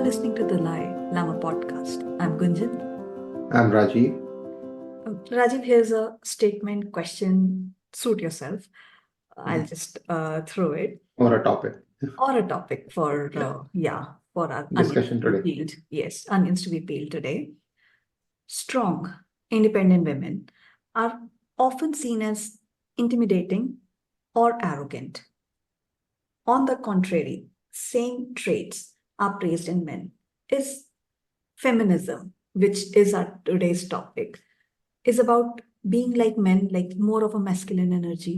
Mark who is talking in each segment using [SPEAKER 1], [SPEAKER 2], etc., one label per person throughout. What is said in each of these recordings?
[SPEAKER 1] listening to the Lama podcast. I'm Gunjan.
[SPEAKER 2] I'm Rajiv.
[SPEAKER 1] Rajiv, here's a statement, question, suit yourself. I'll
[SPEAKER 2] Mhm.
[SPEAKER 1] just throw it.
[SPEAKER 2] Or a topic.
[SPEAKER 1] Or a topic for,
[SPEAKER 2] Yeah.
[SPEAKER 1] for our onions
[SPEAKER 2] Discussion
[SPEAKER 1] to be
[SPEAKER 2] today.
[SPEAKER 1] peeled. Yes, onions to be peeled today. Strong, independent women are often seen as intimidating or arrogant. On the contrary, same traits are praised in men. Is feminism, which is our today's topic, is about being like men, like more of a masculine energy.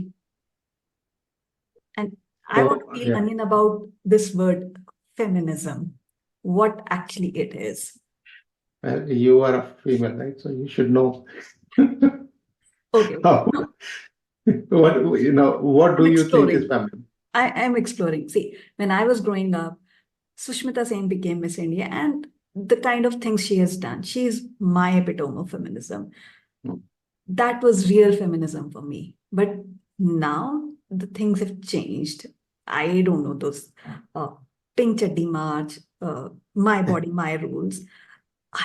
[SPEAKER 1] And I want to
[SPEAKER 2] So,
[SPEAKER 1] peel
[SPEAKER 2] yeah,
[SPEAKER 1] onion about this word feminism, what actually it is.
[SPEAKER 2] you are a female, right? So you should know
[SPEAKER 1] Okay,
[SPEAKER 2] how,
[SPEAKER 1] no,
[SPEAKER 2] what do
[SPEAKER 1] I'm
[SPEAKER 2] you think is
[SPEAKER 1] exploring.
[SPEAKER 2] feminine?
[SPEAKER 1] I am exploring. See, when I was growing up, Sushmita Sen became Miss India, and the kind of things she has done, she is my epitome of feminism.
[SPEAKER 2] Hmm.
[SPEAKER 1] That was real feminism for me. But now the things have changed. I don't know those uh, pink chaddi march, my body, my rules.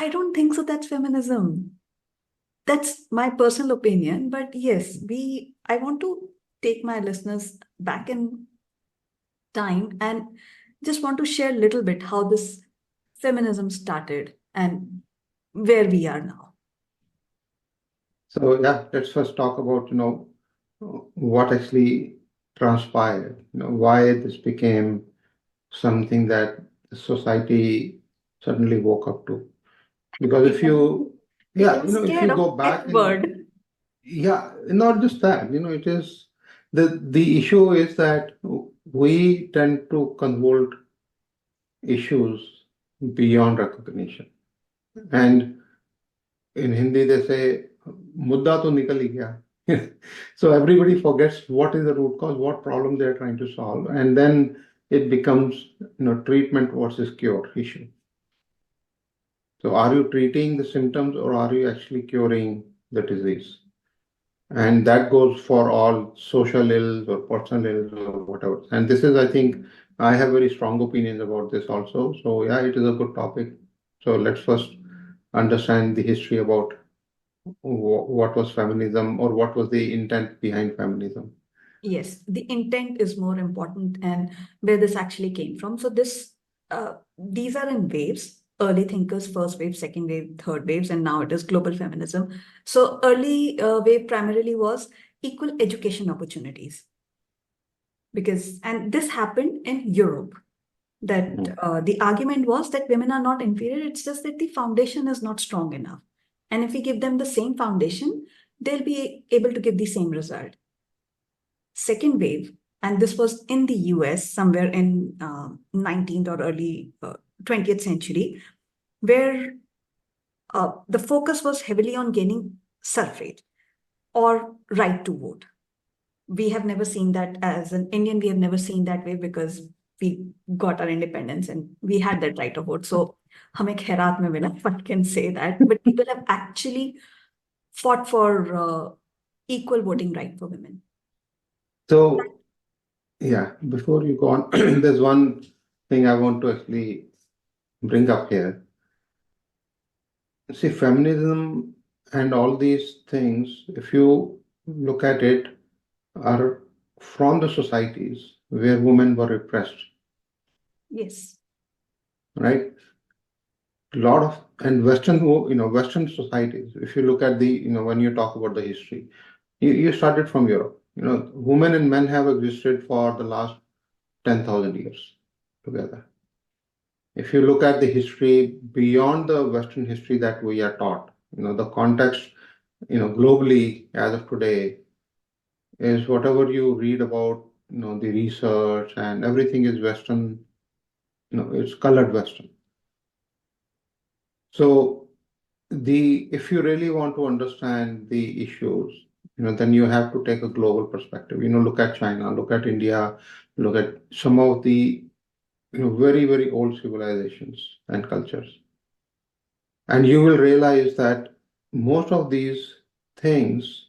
[SPEAKER 1] I don't think so. That's feminism. That's my personal opinion. But yes, we. I want to take my listeners back in time and just want to share a little bit how this feminism started and where we are now.
[SPEAKER 2] So yeah, let's first talk about, what actually transpired, why this became something that the society suddenly woke up to. Because if
[SPEAKER 1] People,
[SPEAKER 2] you,
[SPEAKER 1] people
[SPEAKER 2] yeah,
[SPEAKER 1] are
[SPEAKER 2] if
[SPEAKER 1] scared
[SPEAKER 2] you
[SPEAKER 1] of
[SPEAKER 2] go back
[SPEAKER 1] F
[SPEAKER 2] in.
[SPEAKER 1] word.
[SPEAKER 2] Yeah, not just that, it is the issue is that we tend to convert issues beyond recognition. And in Hindi they say, mudda to nikal hi gaya. So everybody forgets what is the root cause, what problem they're trying to solve, and then it becomes, treatment versus cure issue. So are you treating the symptoms or are you actually curing the disease? And that goes for all social ills or personal ills or whatever. And this is, I think, I have very strong opinions about this also. So yeah, it is a good topic. So let's first understand the history about what was feminism or what was the intent behind feminism.
[SPEAKER 1] Yes, the intent is more important and where this actually came from. So these are in waves. Early thinkers, first wave, second wave, third waves, and now it is global feminism. So early wave primarily was equal education opportunities because, and this happened in Europe. That
[SPEAKER 2] Mhm.
[SPEAKER 1] the argument was that women are not inferior. It's just that the foundation is not strong enough. And if we give them the same foundation, they'll be able to give the same result. Second wave, and this was in the US somewhere in 19th or early 20th century, where the focus was heavily on gaining suffrage or right to vote. We have never seen that as an Indian, we have never seen that way because we got our independence and we had that right of vote. So, hame khairat mein mila, if I can say that. But people have actually fought for equal voting right for women.
[SPEAKER 2] So yeah, before you go on, there's one thing I want to actually bring up here. See, feminism and all these things, if you look at it, are from the societies where women were repressed,
[SPEAKER 1] Yes.
[SPEAKER 2] right? A lot of and Western societies. If you look at when you talk about the history, you started from Europe. Women and men have existed for the last 10,000 years together. If you look at the history beyond the Western history that we are taught, the context, globally as of today is whatever you read about, the research and everything is Western, it's colored Western. So if you really want to understand the issues, then you have to take a global perspective. Look at China, look at India, look at some of the, very, very old civilizations and cultures. And you will realize that most of these things,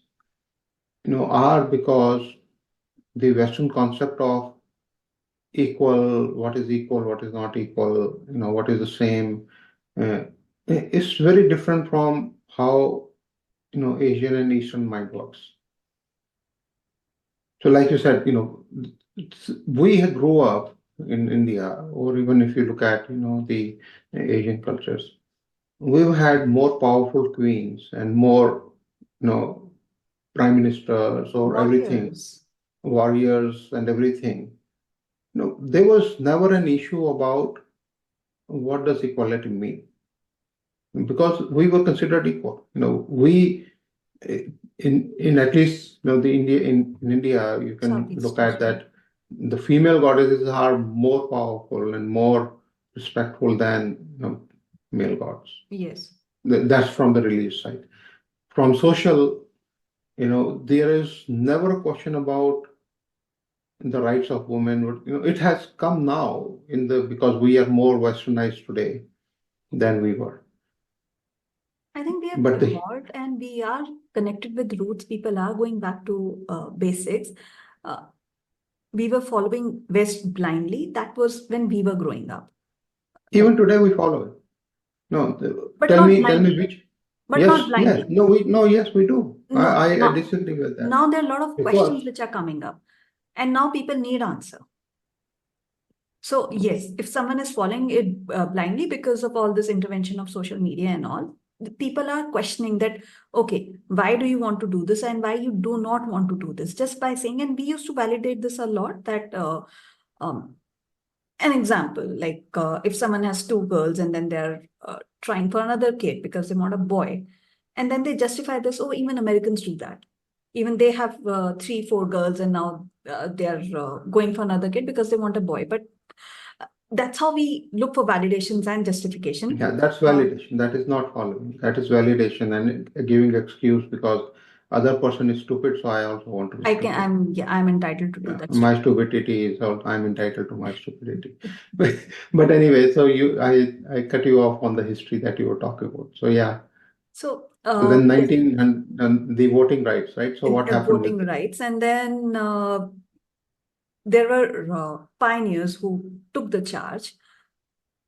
[SPEAKER 2] are because the Western concept of equal, what is not equal, what is the same. It's very different from how, Asian and Eastern mind works. So like you said, we grew up in India, or even if you look at, the Asian cultures, we've had more powerful queens and more, you know, prime ministers or everything,
[SPEAKER 1] Warriors.
[SPEAKER 2] warriors and everything. There was never an issue about what does equality mean, because we were considered equal. We in at least the India in India, you can
[SPEAKER 1] Southeast
[SPEAKER 2] look at
[SPEAKER 1] Asia.
[SPEAKER 2] that the female goddesses are more powerful and more respectful than male gods.
[SPEAKER 1] Yes.
[SPEAKER 2] That's from the religious side. From social, there is never a question about the rights of women. It has come now because we are more westernized today than we were.
[SPEAKER 1] I think we have
[SPEAKER 2] But
[SPEAKER 1] evolved and we are connected with roots. People are going back to basics. Uh, we were following West blindly. That was when we were growing up.
[SPEAKER 2] even today we follow it. No,
[SPEAKER 1] But
[SPEAKER 2] tell
[SPEAKER 1] not
[SPEAKER 2] me
[SPEAKER 1] blindly.
[SPEAKER 2] which.
[SPEAKER 1] But not
[SPEAKER 2] Yes, yes.
[SPEAKER 1] blindly.
[SPEAKER 2] No, yes, we do.
[SPEAKER 1] No,
[SPEAKER 2] I
[SPEAKER 1] now,
[SPEAKER 2] disagree with that
[SPEAKER 1] now there are a lot of
[SPEAKER 2] because
[SPEAKER 1] questions which are coming up. And now people need answer. So yes, if someone is following it blindly because of all this intervention of social media and all, the people are questioning that, okay, why do you want to do this and why you do not want to do this? Just by saying, and we used to validate this a lot that um, an example, like if someone has two girls and then they're trying for another kid because they want a boy, and then they justify this, oh, even Americans do that. Even they have three, four girls, and now they're going for another kid because they want a boy. But that's how we look for validations and justification.
[SPEAKER 2] yeah, that's validation. That is not following. That is validation and giving excuse because other person is stupid, so I also want to be stupid.
[SPEAKER 1] I'm entitled to do
[SPEAKER 2] Yeah,
[SPEAKER 1] that.
[SPEAKER 2] my stupidity is also, I'm entitled to my stupidity. But anyway, so I cut you off on the history that you were talking about. So yeah.
[SPEAKER 1] So
[SPEAKER 2] So then
[SPEAKER 1] yes,
[SPEAKER 2] 1900 the voting rights, right? So what happened
[SPEAKER 1] voting
[SPEAKER 2] with it?
[SPEAKER 1] rights, and then there were pioneers who took the charge.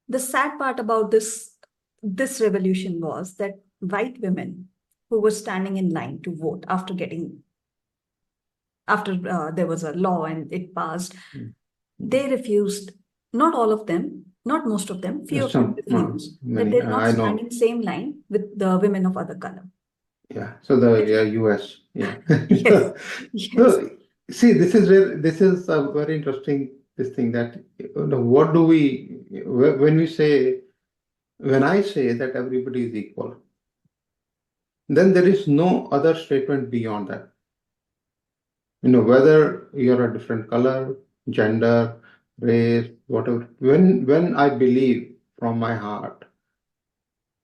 [SPEAKER 1] The sad part about this revolution was that white women who were standing in line to vote after there was a law and it passed,
[SPEAKER 2] Mm.
[SPEAKER 1] they refused. Not all of them, not most of them, few of them
[SPEAKER 2] Some
[SPEAKER 1] refused that
[SPEAKER 2] many
[SPEAKER 1] they'll not
[SPEAKER 2] I
[SPEAKER 1] stand
[SPEAKER 2] know.
[SPEAKER 1] in same line with the women of other color.
[SPEAKER 2] Yeah. So the US, yeah.
[SPEAKER 1] Yes,
[SPEAKER 2] So,
[SPEAKER 1] yes.
[SPEAKER 2] so see, this is a very interesting this thing that what do we when we say when I say that everybody is equal, then there is no other statement beyond that. Whether you're a different color, gender, race, whatever. When I believe from my heart,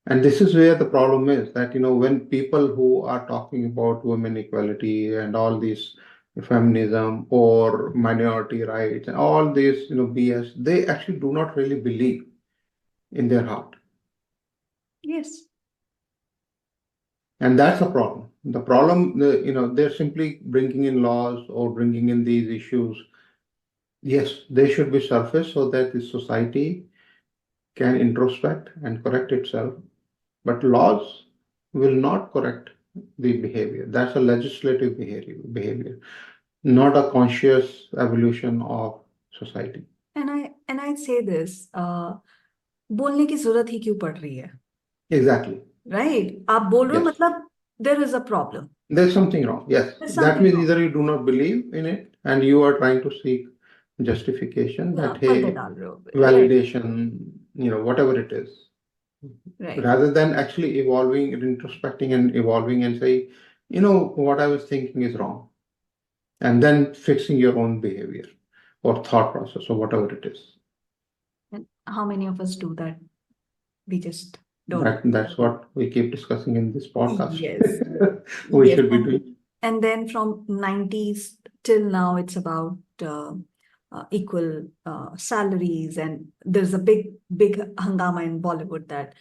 [SPEAKER 2] and this is where the problem is that when people who are talking about women equality and all these feminism or minority rights and all this BS, they actually do not really believe in their heart.
[SPEAKER 1] Yes.
[SPEAKER 2] And that's a problem. The problem, they're simply bringing in laws or bringing in these issues. Yes, they should be surfaced so that the society can introspect and correct itself. But laws will not correct the behavior. That's a legislative behavior, not a conscious evolution of society.
[SPEAKER 1] And I say this, बोलने की जरूरत ही क्यों पड़ रही है?
[SPEAKER 2] Exactly.
[SPEAKER 1] Right? आप बोल रहे हो
[SPEAKER 2] Yes.
[SPEAKER 1] मतलब there is a problem.
[SPEAKER 2] There's something wrong. Yes.
[SPEAKER 1] There's
[SPEAKER 2] That
[SPEAKER 1] something
[SPEAKER 2] means
[SPEAKER 1] wrong.
[SPEAKER 2] either you do not believe in it and you are trying to seek justification
[SPEAKER 1] हाँ,
[SPEAKER 2] that,
[SPEAKER 1] पर्दे
[SPEAKER 2] hey,
[SPEAKER 1] डाल रहे हो. Right.
[SPEAKER 2] validation, whatever it is.
[SPEAKER 1] Right.
[SPEAKER 2] Rather than actually evolving, introspecting and evolving and say, what I was thinking is wrong. And then fixing your own behavior or thought process or whatever it is.
[SPEAKER 1] And how many of us do that? We just don't.
[SPEAKER 2] That's what we keep discussing in this podcast.
[SPEAKER 1] Yes.
[SPEAKER 2] We
[SPEAKER 1] Yes.
[SPEAKER 2] should be doing.
[SPEAKER 1] And then from 90s till now, it's about equal salaries. And there's a big hangama in Bollywood that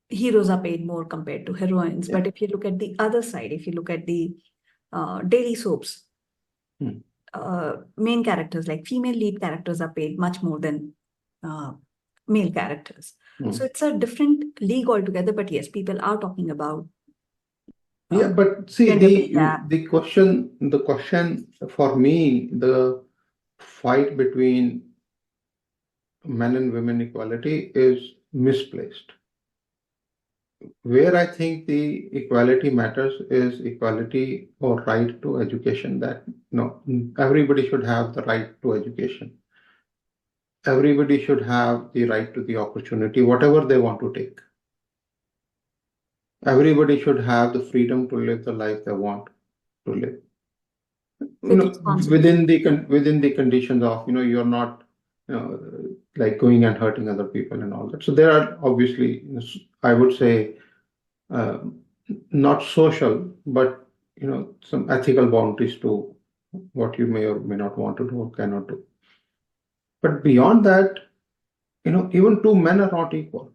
[SPEAKER 1] heroes are paid more compared to heroines.
[SPEAKER 2] Yeah.
[SPEAKER 1] But if you look at the other side, if you look at the daily soaps,
[SPEAKER 2] Hmm.
[SPEAKER 1] main characters, like female lead characters, are paid much more than uh, male characters. So it's a different league altogether. But yes, people are talking about
[SPEAKER 2] Yeah, but see
[SPEAKER 1] gender pay gap.
[SPEAKER 2] the question for me, the fight between men and women equality is misplaced. Where I think the equality matters is equality or right to education. That no, everybody should have the right to education. Everybody should have the right to the opportunity, whatever they want to take. Everybody should have the freedom to live the life they want to live.
[SPEAKER 1] With responsibility.
[SPEAKER 2] Within the conditions of you're not like going and hurting other people and all that. So there are obviously I would say uh, not social, but some ethical boundaries to what you may or may not want to do or cannot do. But beyond that, even two men are not equal.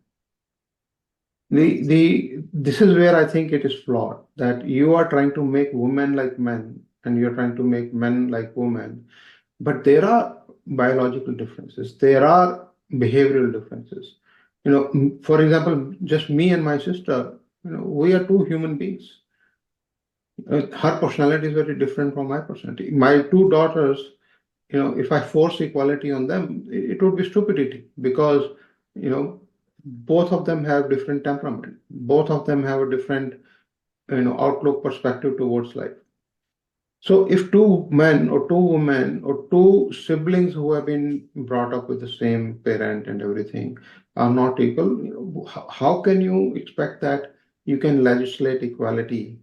[SPEAKER 2] This is where I think it is flawed, that you are trying to make women like men and you're trying to make men like women, but there are biological differences, there are behavioral differences. For example, just me and my sister, we are two human beings. Her personality is very different from my personality. My two daughters, if I force equality on them, it would be stupidity, because, you know, both of them have different temperament. Both of them have a different, outlook, perspective towards life. So if two men or two women or two siblings who have been brought up with the same parent and everything are not equal, how can you expect that you can legislate equality?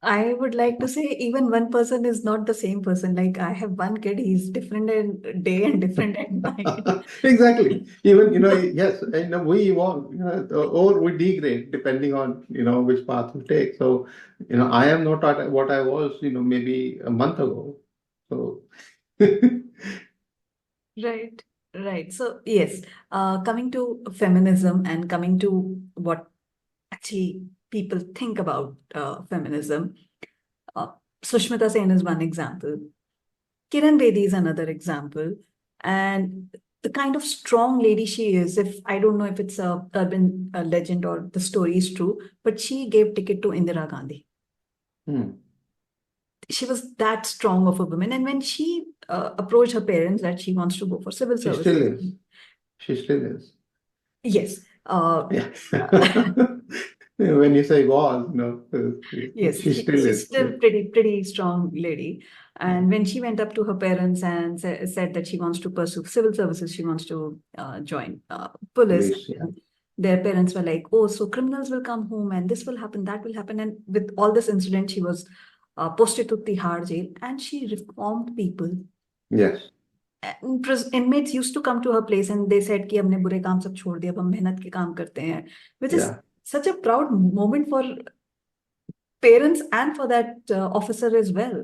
[SPEAKER 1] I would like to say even one person is not the same person. Like I have one kid, he's different in day and different at night.
[SPEAKER 2] Exactly. Even, yes, we evolve, or we degrade depending on, which path we take. So, I am not at what I was, maybe a month ago. So,
[SPEAKER 1] Right, right. So yes, coming to feminism and coming to what actually people think about feminism. Uh, Sushmita Sen is one example. Kiran Bedi is another example. And the kind of strong lady she is, if I don't know if it's a urban legend or the story is true, but she gave ticket to Indira Gandhi.
[SPEAKER 2] hmm,
[SPEAKER 1] She was that strong of a woman. And when she approached her parents that she wants to go for civil
[SPEAKER 2] she still
[SPEAKER 1] services,
[SPEAKER 2] is. She still is.
[SPEAKER 1] yes,
[SPEAKER 2] Yeah. When you say was,
[SPEAKER 1] yes,
[SPEAKER 2] she still
[SPEAKER 1] she's
[SPEAKER 2] is. Yeah.
[SPEAKER 1] still pretty strong lady. And when she went up to her parents and said that she wants to pursue civil services, she wants to join police.
[SPEAKER 2] Police, yeah.
[SPEAKER 1] And their parents were like, "Oh, so criminals will come home, and this will happen, that will happen." And with all this incident, she was posted to Tihar jail, and she reformed people.
[SPEAKER 2] Yes.
[SPEAKER 1] And inmates used to come to her place, and they said कि हमने बुरे काम सब छोड़ दिए, अब हम मेहनत के काम करते हैं, which is
[SPEAKER 2] Yeah.
[SPEAKER 1] such a proud moment for parents and for that officer as well.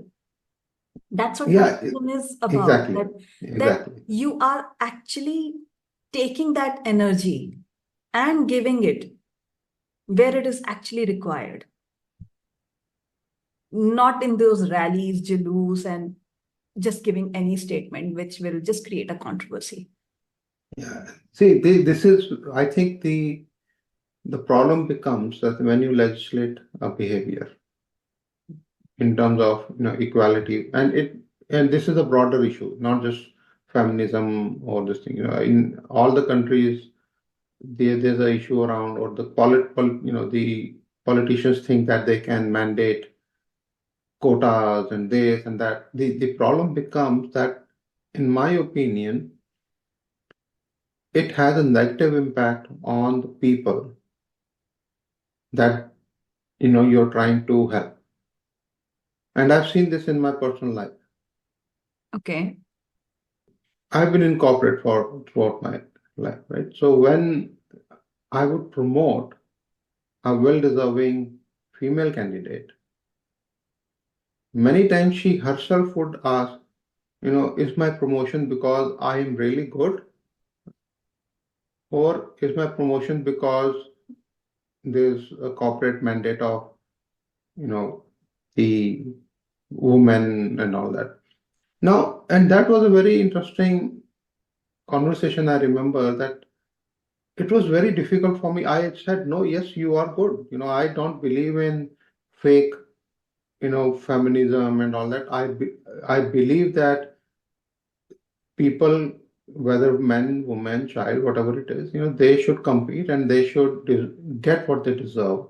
[SPEAKER 1] That's what
[SPEAKER 2] Yeah.
[SPEAKER 1] feminism is about.
[SPEAKER 2] Exactly.
[SPEAKER 1] That
[SPEAKER 2] Exactly.
[SPEAKER 1] you are actually taking that energy and giving it where it is actually required, not in those rallies, jalous, and just giving any statement which will just create a controversy.
[SPEAKER 2] Yeah. See, this is, I think the problem becomes that when you legislate a behavior in terms of equality, and this is a broader issue, not just feminism or this thing. In all the countries, there's an issue around, or the politicians think that they can mandate quotas and this and that. The problem becomes that, in my opinion, it has a negative impact on the people that you're trying to help. And I've seen this in my personal life.
[SPEAKER 1] Okay.
[SPEAKER 2] I've been in corporate for throughout my life, right? So when I would promote a well-deserving female candidate, many times she herself would ask, is my promotion because I am really good, or is my promotion because there's a corporate mandate of, the women and all that? Now, and that was a very interesting conversation. I remember that it was very difficult for me. I said, no, yes, you are good. I don't believe in fake, feminism and all that. I believe that people, whether men, woman, child, whatever it is, they should compete and they should get what they deserve.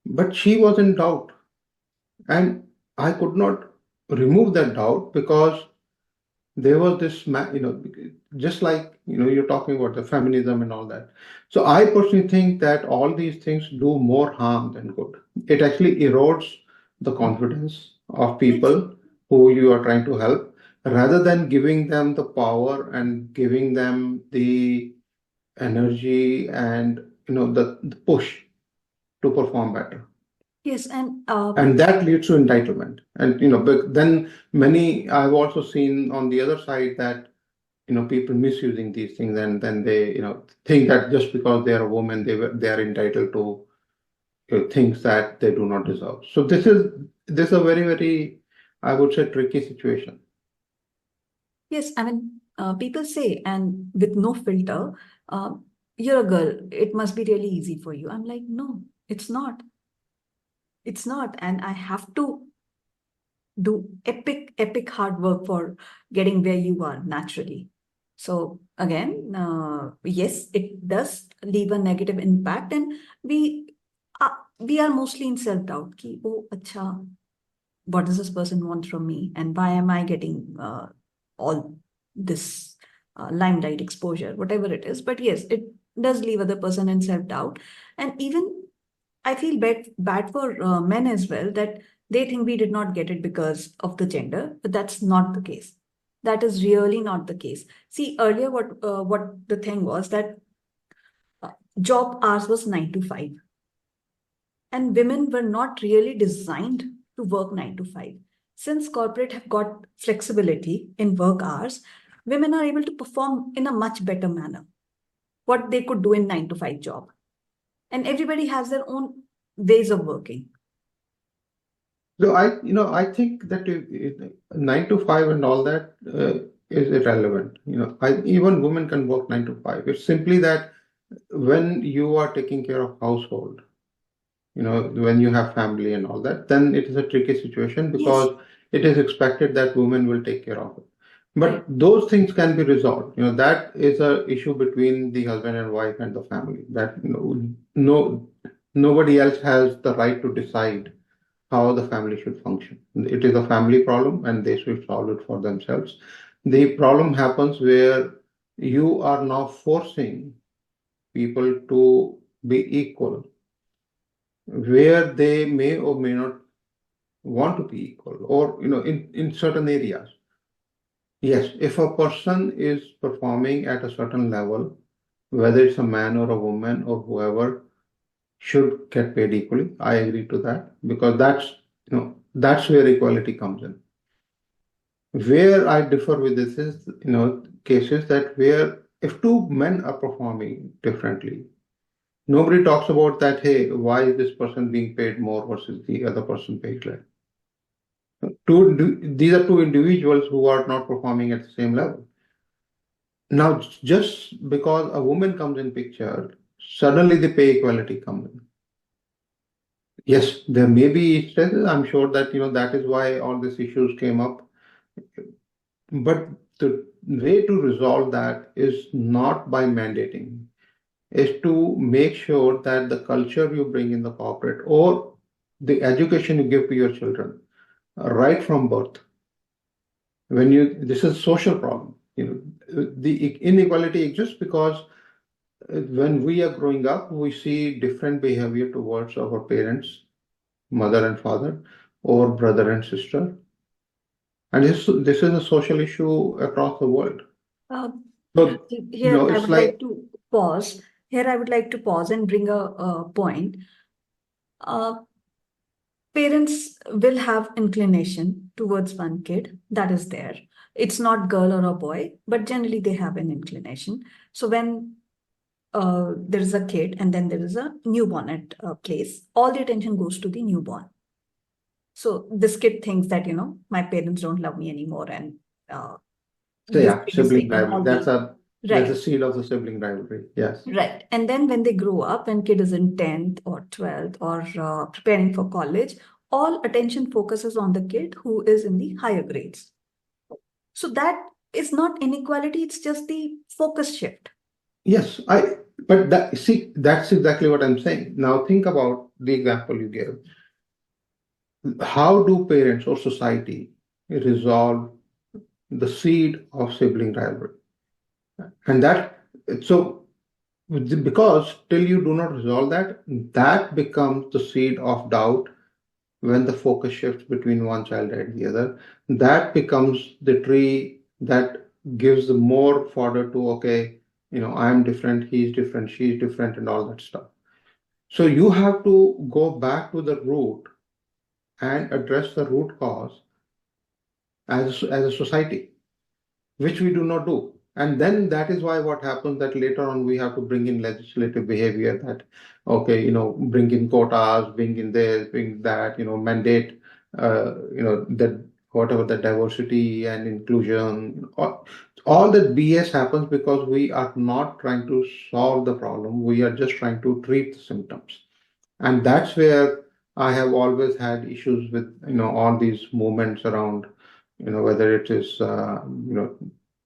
[SPEAKER 2] But she was in doubt, and I could not remove that doubt because there was this, just like, you're talking about the feminism and all that. So I personally think that all these things do more harm than good. It actually erodes the confidence of
[SPEAKER 1] Yes.
[SPEAKER 2] people who you are trying to help, rather than giving them the power and giving them the energy and, the push to perform better.
[SPEAKER 1] Yes, and
[SPEAKER 2] And that leads to entitlement. And, but then many, I've also seen on the other side that people misusing these things, and then they think that just because they are a woman they are entitled to things that they do not deserve. So this is a very, very, I would say, tricky situation.
[SPEAKER 1] yes, I mean, people say, and with no filter, uh, you're a girl, it must be really easy for you. I'm like, no, it's not. It's not. And I have to do epic, epic hard work for getting where you are naturally. So again, yes, it does leave a negative impact, and we we are mostly in self doubt. Ki, oh, acha, what does this person want from me, and why am I getting all this limelight exposure, whatever it is. But yes, it does leave other person in self doubt, and even I feel bad for men as well, that they think we did not get it because of the gender, but that's not the case. That is really not the case. See, earlier what the thing was that uh, job hours was 9 to 5, and women were not really designed to work 9 to 5. Since corporate have got flexibility in work hours, women are able to perform in a much better manner what they could do in 9 to 5 job, and everybody has their own ways of working.
[SPEAKER 2] So I think that 9 to 5 and all that is irrelevant. Even women can work 9 to 5. It's simply that when you are taking care of household, when you have family and all that, then it is a tricky situation
[SPEAKER 1] Yes,
[SPEAKER 2] because it is expected that women will take care of it. But
[SPEAKER 1] correct.
[SPEAKER 2] those things can be resolved. That is a issue between the husband and wife and the family. That no nobody else has the right to decide how the family should function. It is a family problem, and they should solve it for themselves. The problem happens where you are now forcing people to be equal, where they may or may not want to be equal, or in certain areas. Yes, if a person is performing at a certain level, whether it's a man or a woman or whoever, should get paid equally. I agree to that, because that's where equality comes in. Where I differ with this is, cases that where if two men are performing differently, nobody talks about that. Hey, why is this person being paid more versus the other person paid less? These are two individuals who are not performing at the same level. Now, just because a woman comes in picture, suddenly the pay equality comes in. Yes, there may be stresses. I'm sure that that is why all these issues came up. But the way to resolve that is not by mandating, is to make sure that the culture you bring in the corporate, or the education you give to your children right from birth, this is a social problem. The inequality exists because when we are growing up, we see different behavior towards our parents, mother and father, or brother and sister. And this is a social issue across the world.
[SPEAKER 1] Uh,
[SPEAKER 2] So,
[SPEAKER 1] Here, I
[SPEAKER 2] it's
[SPEAKER 1] would like
[SPEAKER 2] like,
[SPEAKER 1] to pause. Here, I would like to pause and bring a point. Uh, Parents will have inclination towards one kid that is there. It's not girl or a boy, but generally they have an inclination. So when there is a kid and then there is a newborn at a place, all the attention goes to the newborn. So this kid thinks that, my parents don't love me anymore, and
[SPEAKER 2] So
[SPEAKER 1] this
[SPEAKER 2] yeah,
[SPEAKER 1] kid is
[SPEAKER 2] sibling
[SPEAKER 1] taking
[SPEAKER 2] rivalry.
[SPEAKER 1] all
[SPEAKER 2] That's a
[SPEAKER 1] right,
[SPEAKER 2] seed of the sibling rivalry. Yes.
[SPEAKER 1] right. And then when they grow up, when kid is in 10th or 12th or preparing for college, all attention focuses on the kid who is in the higher grades. So that is not inequality, it's just the focus shift.
[SPEAKER 2] Yes, but that's exactly what I'm saying. Now think about the example you gave. How do parents or society resolve the seed of sibling rivalry? And so because till you do not resolve that, that becomes the seed of doubt when the focus shifts between one child and the other. That becomes the tree that gives more fodder to, okay, I'm different, he's different, she's different, and all that stuff. So you have to go back to the root and address the root cause as a society, which we do not do. And then that is why what happens that later on we have to bring in legislative behavior that, okay, bring in quotas, bring in this, bring that, mandate, that whatever the diversity and inclusion, all that BS happens because we are not trying to solve the problem. We are just trying to treat the symptoms. And that's where I have always had issues with all these movements around whether it is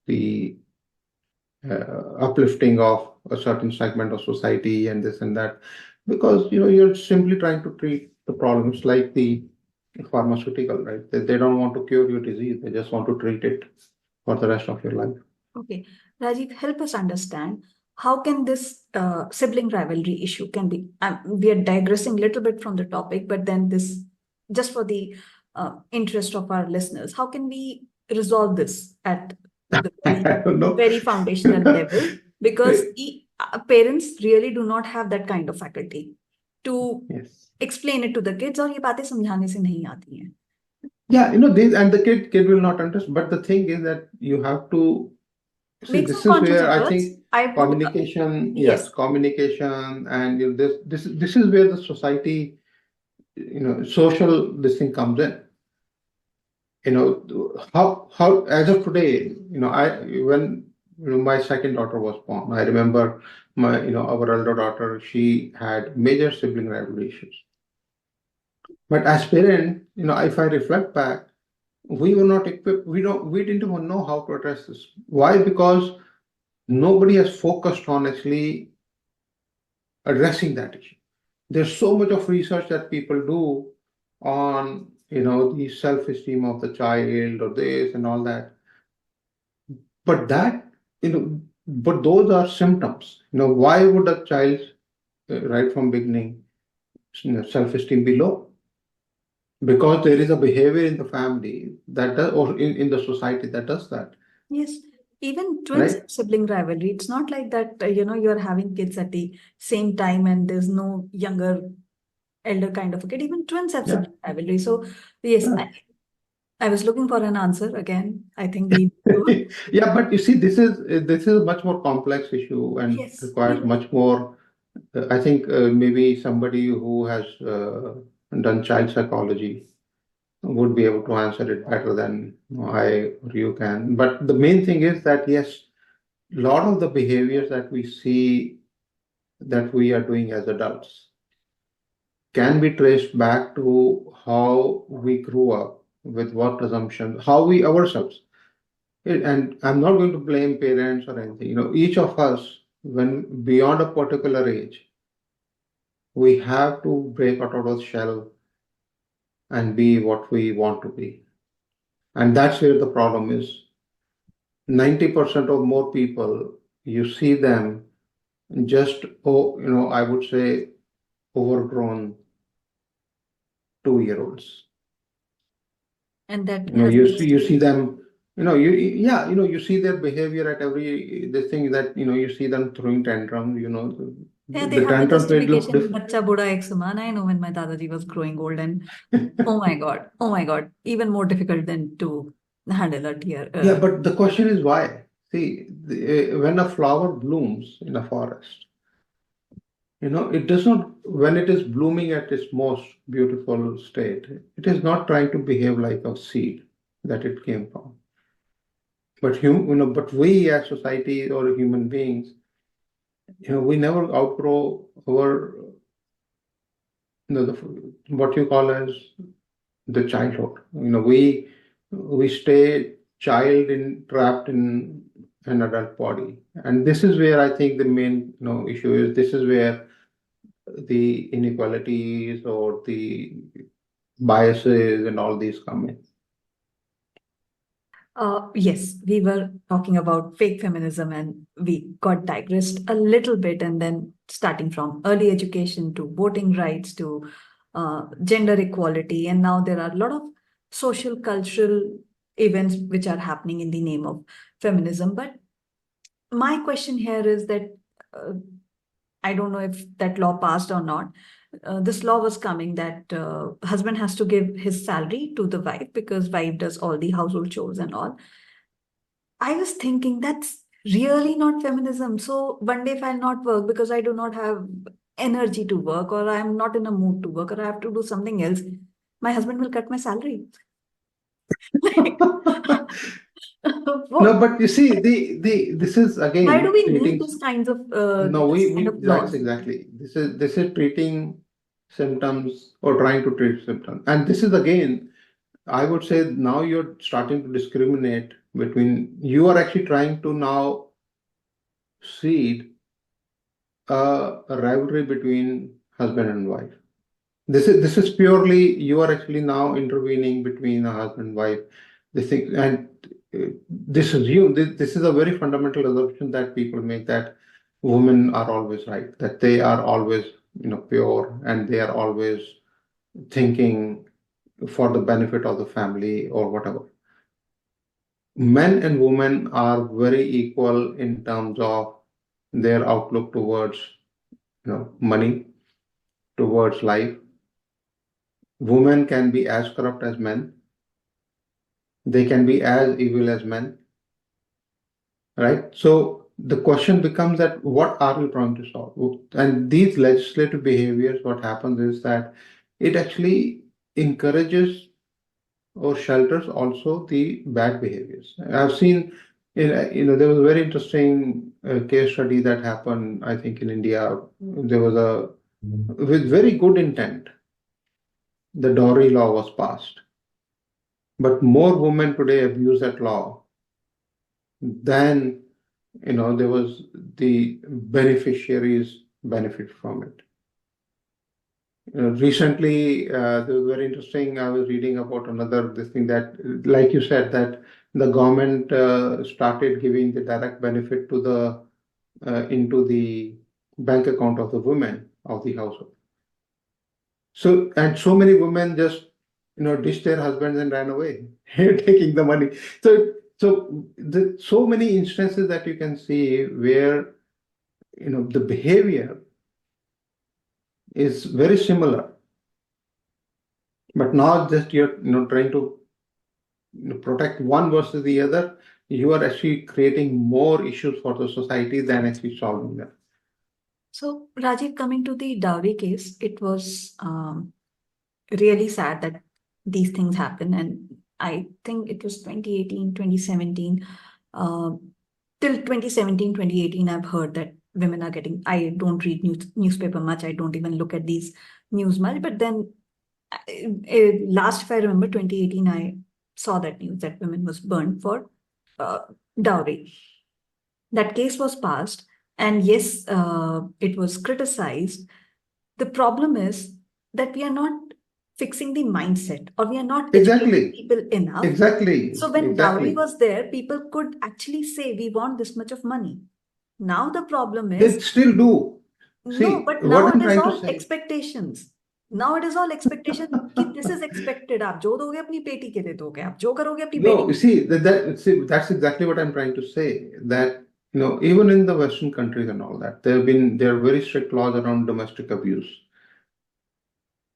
[SPEAKER 2] the uplifting of a certain segment of society and this and that, because you're simply trying to treat the problems like the pharmaceutical, right? They don't want to cure your disease, they just want to treat it for the rest of your life.
[SPEAKER 1] Okay, Rajiv, help us understand how can this sibling rivalry issue can be. We are digressing a little bit from the topic, but then this, just for the interest of our listeners, how can we resolve this at the
[SPEAKER 2] I don't know.
[SPEAKER 1] very foundational level? Because parents really do not have that kind of faculty to
[SPEAKER 2] Yes.
[SPEAKER 1] explain it to the kids, और ये बातें समझाने से नहीं आती हैं.
[SPEAKER 2] Yeah, this and the kid will not understand. But the thing is that you have to see.
[SPEAKER 1] Make some
[SPEAKER 2] This is
[SPEAKER 1] conscious
[SPEAKER 2] where I
[SPEAKER 1] efforts.
[SPEAKER 2] think
[SPEAKER 1] I would,
[SPEAKER 2] communication, yes,
[SPEAKER 1] yes.
[SPEAKER 2] communication, and this is where the society, social this thing comes in. How as of today, I when my second daughter was born, I remember our elder daughter, she had major sibling rivalry issues. But as parent, if I reflect back, we were not equipped. We didn't even know how to address this. Why? Because nobody has focused on actually addressing that issue. There's so much of research that people do on the self-esteem of the child or this and all that, but but those are symptoms. Why would a child right from beginning self-esteem be low? Because there is a behavior in the family that does, or in the society that does that.
[SPEAKER 1] Yes, even twins
[SPEAKER 2] Right.
[SPEAKER 1] have sibling rivalry. It's not like that, you're having kids at the same time and there's no younger, elder kind of a kid. Even twins have
[SPEAKER 2] Yeah.
[SPEAKER 1] sibling rivalry. So, yes,
[SPEAKER 2] Yeah.
[SPEAKER 1] I was looking for an answer again. I think we do.
[SPEAKER 2] Yeah, but you see, this is a much more complex issue and
[SPEAKER 1] Yes,
[SPEAKER 2] requires
[SPEAKER 1] you're right.
[SPEAKER 2] much more. I think maybe somebody who has done child psychology would be able to answer it better than I or you can. But the main thing is that yes, a lot of the behaviors that we see that we are doing as adults can be traced back to how we grew up with what assumptions, how we ourselves. And I'm not going to blame parents or anything. Each of us, when beyond a particular age, we have to break out of the shell and be what we want to be. And that's where the problem is. 90% of more people, you see them just, I would say overgrown 2-year-olds.
[SPEAKER 1] And that has
[SPEAKER 2] You
[SPEAKER 1] been
[SPEAKER 2] see them, you see their behavior at every this thing that you see them throwing tantrums.
[SPEAKER 1] yeah, they
[SPEAKER 2] The
[SPEAKER 1] have the
[SPEAKER 2] tantrums may look
[SPEAKER 1] justification,
[SPEAKER 2] different.
[SPEAKER 1] bacha buda ek saman. I know when my dadaji was growing old, and oh my God, even more difficult than to handle a tear.
[SPEAKER 2] Yeah, but the question is why? See, when a flower blooms in a forest, it does not, when it is blooming at its most beautiful state, it is not trying to behave like a seed that it came from. But we as society or human beings, we never outgrow our, what you call as the childhood. We stay child trapped in an adult body, and this is where I think the main issue is. This is where the inequalities or the biases and all these come in.
[SPEAKER 1] Yes, we were talking about fake feminism and we got digressed a little bit, and then starting from early education to voting rights to gender equality. And now there are a lot of social, cultural events which are happening in the name of feminism. But my question here is that I don't know if that law passed or not. This law was coming that husband has to give his salary to the wife because wife does all the household chores and all. I was thinking that's really not feminism. So one day if I'll not work because I do not have energy to work, or I'm not in a mood to work, or I have to do something else, my husband will cut my salary. Like,
[SPEAKER 2] No, but you see, this is
[SPEAKER 1] why do
[SPEAKER 2] again
[SPEAKER 1] we need
[SPEAKER 2] treating.
[SPEAKER 1] those kinds of
[SPEAKER 2] No,
[SPEAKER 1] this
[SPEAKER 2] we
[SPEAKER 1] kind of
[SPEAKER 2] that's
[SPEAKER 1] laws?
[SPEAKER 2] exactly, this is treating symptoms or trying to treat symptoms, and this is again, I would say now you're starting to discriminate between. You are actually trying to now seed a rivalry between husband and wife. This is purely, you are actually now intervening between a husband and wife. This thing, and this is a very fundamental assumption that people make, that women are always right, that they are always pure, and they are always thinking for the benefit of the family or whatever. Men and women are very equal in terms of their outlook towards money, towards life. Women can be as corrupt as men. They can be as evil as men, right? So the question becomes that what are we trying to solve? And these legislative behaviors, what happens is that it actually encourages or shelters also the bad behaviors. I've seen, there was a very interesting case study that happened, I think, in India. There was with very good intent, the dowry law was passed, but more women today abuse that law than there was the beneficiaries benefit from it. Recently, there was very interesting. I was reading about another this thing that, like you said, that the government started giving the direct benefit to the into the bank account of the women of the household. So, and so many women just ditched their husbands and ran away, taking the money. So many instances that you can see where the behavior is very similar, but now just you're trying to protect one versus the other. You are actually creating more issues for the society than actually solving them.
[SPEAKER 1] So, Rajiv, coming to the dowry case, it was really sad that these things happen. And I think it was 2018, 2017. Till 2017, 2018, I've heard that women are getting, I don't read newspaper much. I don't even look at these news much. But then last, if I remember, 2018, I saw that news that women was burned for dowry. That case was passed. And yes, it was criticized. The problem is that we are not fixing the mindset, or we are not educating people enough.
[SPEAKER 2] Exactly.
[SPEAKER 1] So when dowry was there, people could actually say, we want this much of money. Now the problem
[SPEAKER 2] They
[SPEAKER 1] is,
[SPEAKER 2] still do.
[SPEAKER 1] no,
[SPEAKER 2] See,
[SPEAKER 1] but
[SPEAKER 2] what
[SPEAKER 1] now
[SPEAKER 2] I'm
[SPEAKER 1] it is
[SPEAKER 2] trying to
[SPEAKER 1] all
[SPEAKER 2] say.
[SPEAKER 1] expectations. Now it is all expectation कि this is expected. आप जो दोगे अपनी बेटी के लिए दोगे, आप जो करोगे अपनी बेटी
[SPEAKER 2] No, see, that's exactly what I'm trying to say. That even in the Western countries and all that, there are very strict laws around domestic abuse,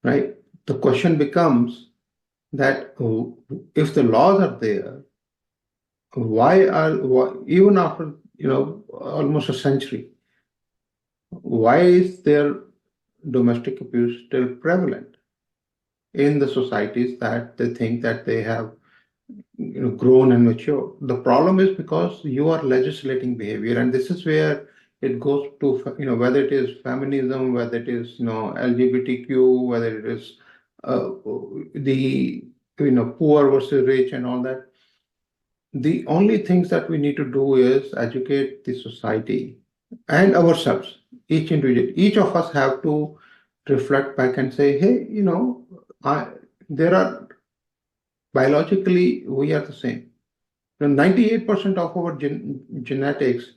[SPEAKER 2] right? The question becomes that if the laws are there, why even after almost a century, Why is there domestic abuse still prevalent in the societies that they think that they have grown and matured? The problem is because you are legislating behavior, and this is where it goes to whether it is feminism, whether it is LGBTQ, whether it is the poor versus rich and all that. The only things that we need to do is educate the society and ourselves, each individual. Each of us have to reflect back and say, hey, I there are biologically we are the same. 98% of our genetics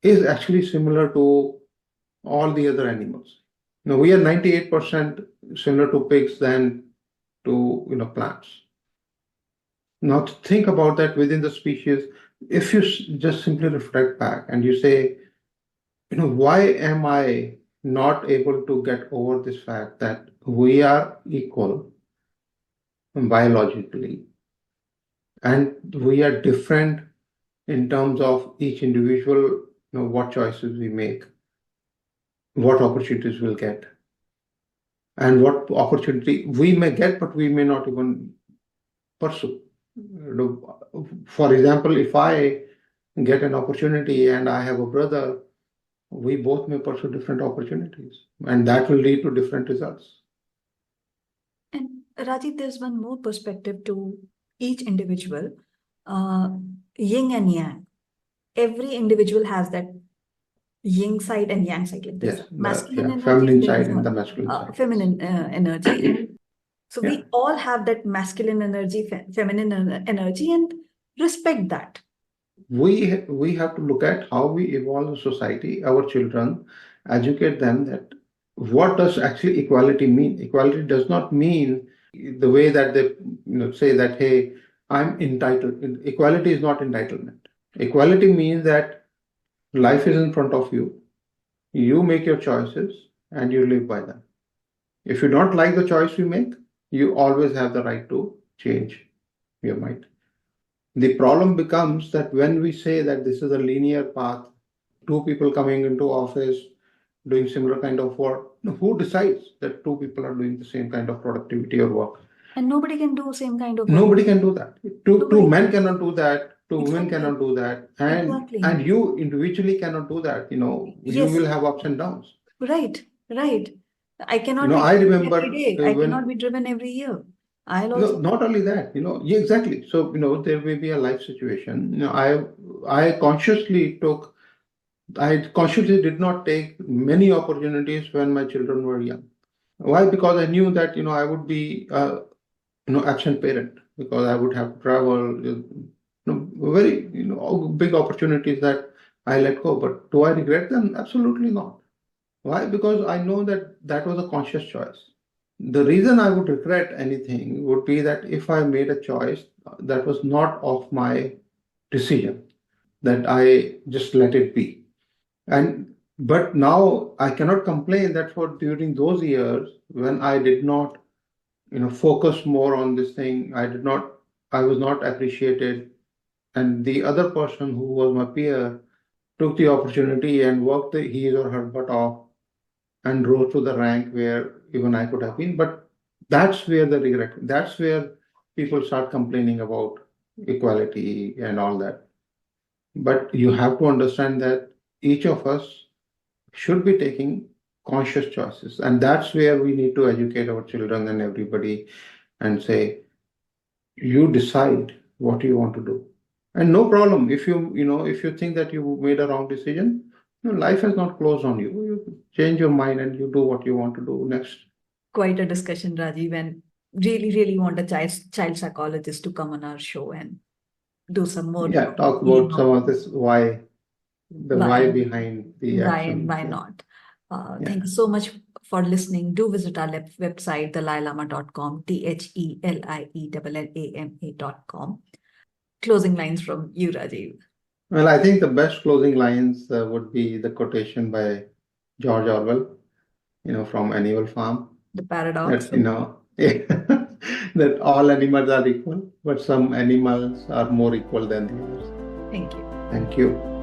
[SPEAKER 2] is actually similar to all the other animals. We are 98% similar to pigs than to plants. Now, to think about that within the species, if you just simply reflect back and you say, why am I not able to get over this fact that we are equal biologically and we are different in terms of each individual, what choices we make, what opportunities we'll get, and what opportunity we may get, but we may not even pursue. For example, if I get an opportunity and I have a brother, we both may pursue different opportunities, and that will lead to different results.
[SPEAKER 1] And Rajiv, there's one more perspective to each individual, yin and yang. Every individual has that yin side and yang side, like this.
[SPEAKER 2] Yes,
[SPEAKER 1] Masculine energy,
[SPEAKER 2] feminine
[SPEAKER 1] there
[SPEAKER 2] side
[SPEAKER 1] is
[SPEAKER 2] and the masculine side.
[SPEAKER 1] feminine energy. So
[SPEAKER 2] Yeah.
[SPEAKER 1] we all have that masculine energy, feminine energy, and respect that.
[SPEAKER 2] We have to look at how we evolve the society, our children, educate them that what does actually equality mean. Equality does not mean the way that they say that, hey, I'm entitled. Equality is not entitlement. Equality means that life is in front of you. You make your choices and you live by them. If you don't like the choice you make, you always have the right to change your mind. The problem becomes that when we say that this is a linear path, two people coming into office doing similar kind of work, who decides that two people are doing the same kind of productivity or work?
[SPEAKER 1] And nobody can do the same kind of work.
[SPEAKER 2] Nobody can do that. Two
[SPEAKER 1] Nobody
[SPEAKER 2] men
[SPEAKER 1] can.
[SPEAKER 2] cannot do that. Two women
[SPEAKER 1] Exactly.
[SPEAKER 2] cannot do that. And
[SPEAKER 1] Exactly.
[SPEAKER 2] and you individually cannot do that. You
[SPEAKER 1] Yes.
[SPEAKER 2] will have ups and downs.
[SPEAKER 1] Right. I cannot be
[SPEAKER 2] I
[SPEAKER 1] driven
[SPEAKER 2] remember
[SPEAKER 1] every day. I cannot be driven every year. I'll
[SPEAKER 2] No,
[SPEAKER 1] also.
[SPEAKER 2] not only that, yeah, exactly. So, there may be a life situation. I consciously did not take many opportunities when my children were young. Why? Because I knew that, I would be, absent parent because I would have to travel, very, big opportunities that I let go. But do I regret them? Absolutely not. Why? Because I know that that was a conscious choice. The reason I would regret anything would be that if I made a choice that was not of my decision, that I just let it be. But now I cannot complain that for during those years when I did not, focus more on this thing, I was not appreciated. And the other person who was my peer took the opportunity and worked his or her butt off and rose to the rank where even I could have been. But that's where the regret, that's where people start complaining about equality and all that. But you have to understand that each of us should be taking conscious choices. And that's where we need to educate our children and everybody and say, you decide what you want to do. And no problem if if you think that you made a wrong decision, life has not closed on you. You change your mind and you do what you want to do next.
[SPEAKER 1] Quite a discussion, Rajiv, and really want a child psychologist to come on our show and do some more.
[SPEAKER 2] Yeah, talk about some of this why behind the
[SPEAKER 1] why
[SPEAKER 2] action.
[SPEAKER 1] and why not. Thank you so much for listening. Do visit our website, thelielama.com, THELIELLAMA.com. Closing lines from you, Rajiv.
[SPEAKER 2] Well, I think the best closing lines would be the quotation by George Orwell, from Animal Farm.
[SPEAKER 1] The paradox.
[SPEAKER 2] That all animals are equal, but some animals are more equal than the others.
[SPEAKER 1] Thank you.
[SPEAKER 2] Thank you.